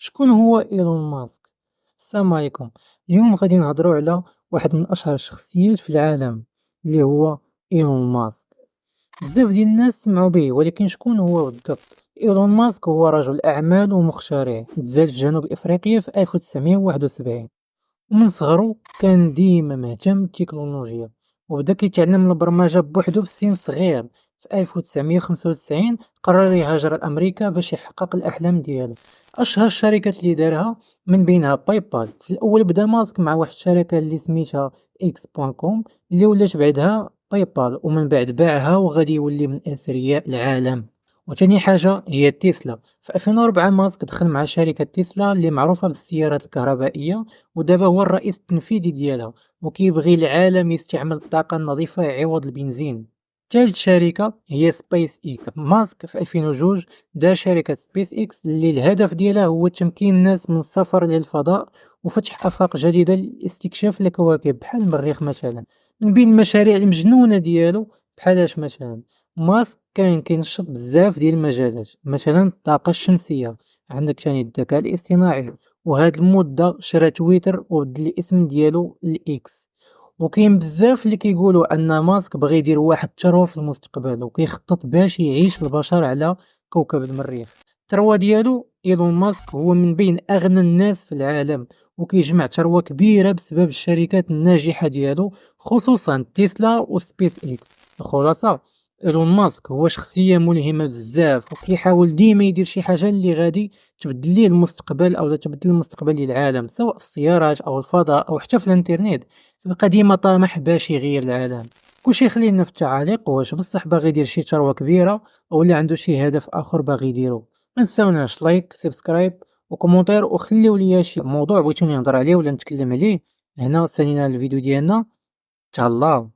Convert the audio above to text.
شكون هو إيلون ماسك؟ السلام عليكم. اليوم غادي نهضروا على واحد من أشهر الشخصيات في العالم اللي هو إيلون ماسك. بزاف ديال الناس سمعوا به، ولكن شكون هو بالضبط؟ إيلون ماسك هو رجل أعمال ومخترع تزاد في جنوب إفريقيا في 1971، ومن صغرو كان ديما مهتم بالتكنولوجيا، وبدا كيتعلم البرمجة بوحدو في سن صغير. في 1995 قرر يهاجر لأمريكا باش يحقق الأحلام ديالو. أشهر الشركات اللي دارها من بينها باي بال. في الأول بدا ماسك مع واحد الشركة اللي سميتها إكس بوان كوم اللي ولات بعدها باي بال، ومن بعد باعها وغادي يولي من أثرياء العالم. وتاني حاجة هي تيسلا. في 2004 ماسك دخل مع شركة تيسلا اللي معروفة بالسيارات الكهربائية، ودابا هو الرئيس التنفيذي ديالها، وكيبغي العالم يستعمل الطاقة النظيفة عوض البنزين. ثالث شركة هي سبيس إكس. ماسك في 2002 دار شركة سبيس إكس اللي الهدف ديالها هو تمكين الناس من السفر للفضاء وفتح آفاق جديدة لاستكشاف الكواكب بحال المريخ مثلا. من بين المشاريع المجنونة ديالو بحالاش مثلا ماسك كان كينشط بزاف ديال المجالات، مثلا الطاقة الشمسية، عندك تاني الذكاء الاصطناعي. وهاد المدة شرا تويتر وبدل الاسم ديالو لإكس. وكاين بزاف اللي كيقولوا ان ماسك بغى يدير واحد الثروة في المستقبل، وكيخطط باش يعيش البشر على كوكب المريخ. الثروة ديالو ايلون ماسك هو من بين اغنى الناس في العالم، وكيجمع ثروة كبيرة بسبب الشركات الناجحة ديالو، خصوصا تسلا وسبيس اكس. الخلاصة، ايلون ماسك هو شخصية ملهمة بزاف، وكيحاول ديما يدير شي حاجة اللي غادي تبدل ليه المستقبل او تبدل المستقبل للعالم، سواء في السيارات او الفضاء او حتى في الانترنت. تبقى ديما طامح باش يغير العالم. كلشي خلينا في التعاليق، واش بصح باغي يدير شي ثروة كبيرة ولا عنده شي هدف اخر باغي يديرو؟ ما نساوناش لايك سبسكرايب وكومونتير، وخليو ليا شي موضوع بغيتوني نهضر عليه ولا نتكلم عليه. هنا سالينا الفيديو ديالنا. تهلاو.